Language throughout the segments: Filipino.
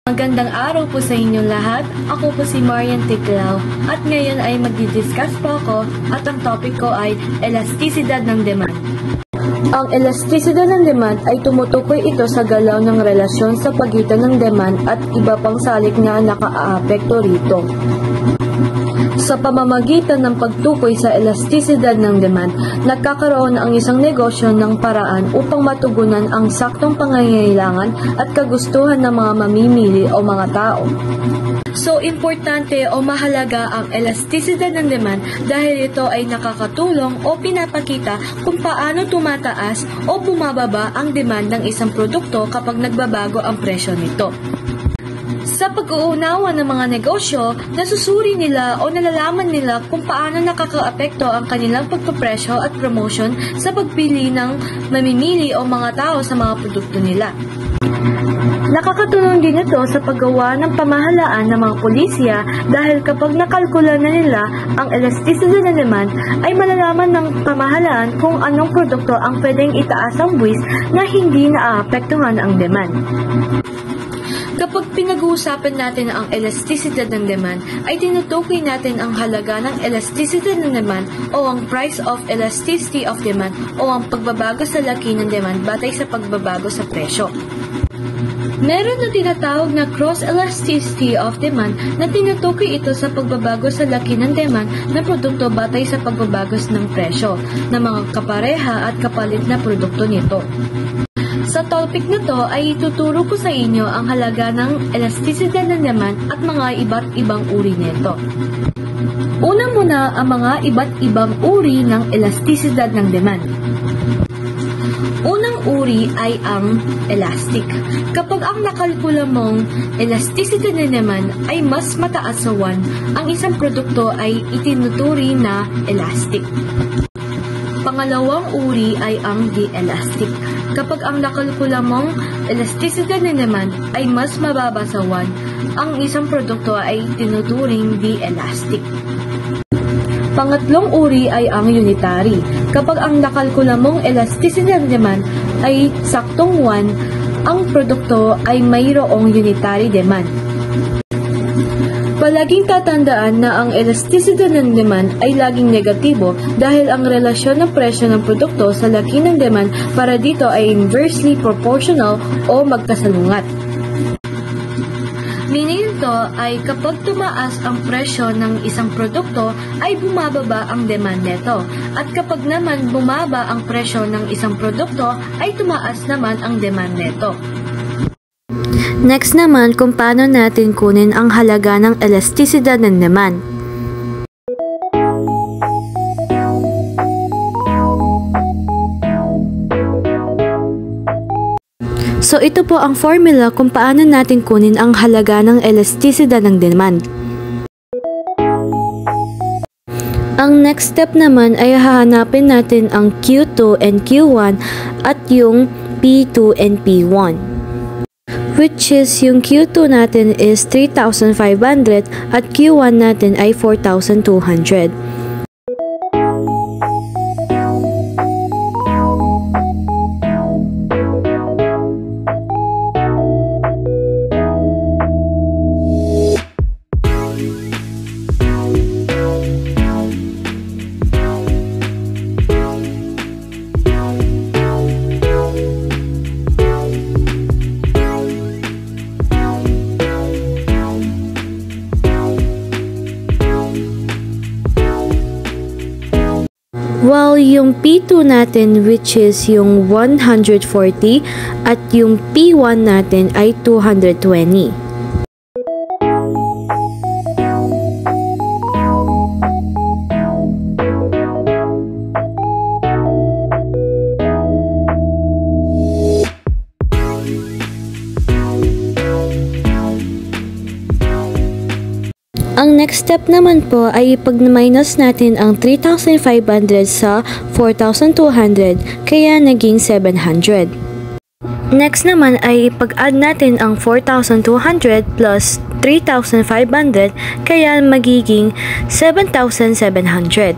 Magandang araw po sa inyong lahat. Ako po si Marian Ticlao at ngayon ay magdi-discuss po ako at ang topic ko ay elastisidad ng demand. Ang elastisidad ng demand ay tumutukoy ito sa galaw ng relasyon sa pagitan ng demand at iba pang salik na nakaaapekto rito. Sa pamamagitan ng pagtukoy sa elastisidad ng demand, nagkakaroon ang isang negosyo ng paraan upang matugunan ang saktong pangangailangan at kagustuhan ng mga mamimili o mga tao. So, importante o mahalaga ang elastisidad ng demand dahil ito ay nakakatulong o pinapakita kung paano tumataas o bumababa ang demand ng isang produkto kapag nagbabago ang presyo nito. Sa pag-uunawa ng mga negosyo, nasusuri nila o nalalaman nila kung paano nakakaapekto ang kanilang pagpapresyo at promotion sa pagpili ng mamimili o mga tao sa mga produkto nila. Nakakatulong din ito sa paggawa ng pamahalaan ng mga pulisya dahil kapag nakalkula na nila ang elasticity ng demand ay malalaman ng pamahalaan kung anong produkto ang pwedeng itaas ang buwis na hindi naaapektuhan ang demand. Kapag pinag-uusapan natin ang elastisidad ng demand, ay tinutukoy natin ang halaga ng elasticity ng demand o ang price of elasticity of demand o ang pagbabago sa laki ng demand batay sa pagbabago sa presyo. Meron na tinatawag na cross-elasticity of demand na tinutukoy ito sa pagbabago sa laki ng demand ng produkto batay sa pagbabago ng presyo ng mga kapareha at kapalit na produkto nito. Sa topic na to ay ituturo ko sa inyo ang halaga ng elastisidad ng demand at mga iba't ibang uri nito. Una muna ang mga iba't ibang uri ng elastisidad ng demand. Unang uri ay ang elastic. Kapag ang nakalkula mong elasticity ng demand ay mas mataas sa 1, ang isang produkto ay itinuturi na elastic. Pangalawang uri ay ang de-elastic. Kapag ang nakalkula mong elasticity ng demand ay mas mababa sa 1, ang isang produkto ay tinuturing de-elastic. Pangatlong uri ay ang unitary. Kapag ang nakalkula mong elasticity ng demand ay saktong 1, ang produkto ay mayroong unitary demand. Palaging tatandaan na ang elasticity ng demand ay laging negatibo dahil ang relasyon ng presyo ng produkto sa laki ng demand para dito ay inversely proportional o magkasalungat. Meaning nito ay kapag tumaas ang presyo ng isang produkto ay bumababa ang demand nito at kapag naman bumaba ang presyo ng isang produkto ay tumaas naman ang demand nito. Next naman kung paano natin kunin ang halaga ng elastisidad ng demand. So ito po ang formula kung paano natin kunin ang halaga ng elastisidad ng demand. Ang next step naman ay hahanapin natin ang Q2 and Q1 at yung P2 and P1. Which is yung Q2 natin is 3,500 at Q1 natin ay 4,200. While yung P2 natin which is yung 140 at yung P1 natin ay 220. Ang next step naman po ay ipag-minus natin ang 3,500 sa 4,200 kaya naging 700. Next naman ay ipag-add natin ang 4,200 plus 3,500 kaya magiging 7,700.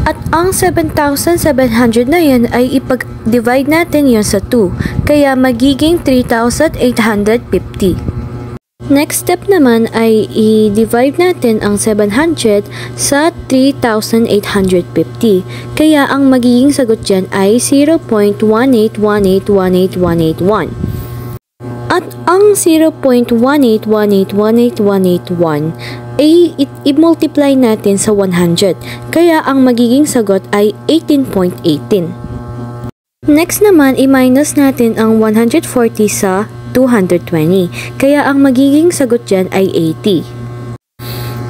At ang 7,700 na yan ay ipag-divide natin yon sa 2 kaya magiging 3,850. Next step naman ay i-divide natin ang 700 sa 3,850. Kaya ang magiging sagot dyan ay 0.181818181. At ang 0.181818181 ay i-multiply natin sa 100. Kaya ang magiging sagot ay 18.18. Next naman, i-minus natin ang 140 sa 220. Kaya ang magiging sagot dyan ay 80.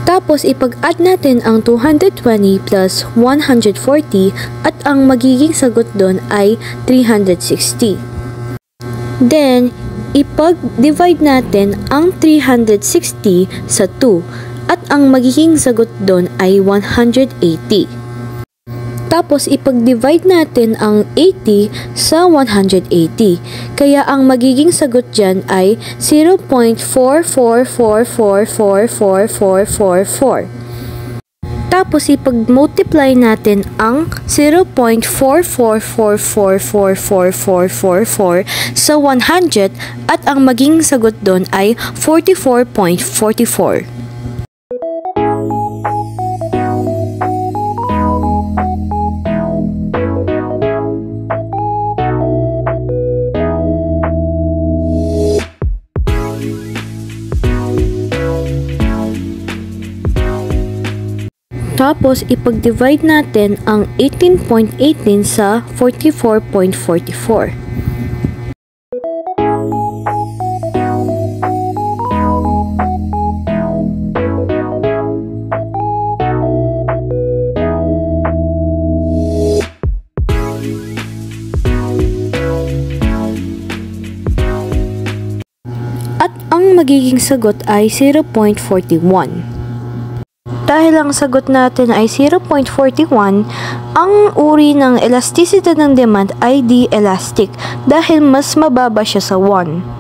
Tapos, ipag-add natin ang 220 plus 140 at ang magiging sagot doon ay 360. Then, ipag-divide natin ang 360 sa 2 at ang magiging sagot doon ay 180. Tapos, ipag-divide natin ang 80 sa 180. Kaya ang magiging sagot dyan ay 0.44444444. Tapos, ipag-multiply natin ang 0.44444444 sa 100 at ang magiging sagot doon ay 44.44. Tapos, ipag-divide natin ang 18.18 sa 44.44. At ang magiging sagot ay 0.41. Dahil ang sagot natin ay 0.41, ang uri ng elasticity ng demand ay di-elastic dahil mas mababa siya sa 1.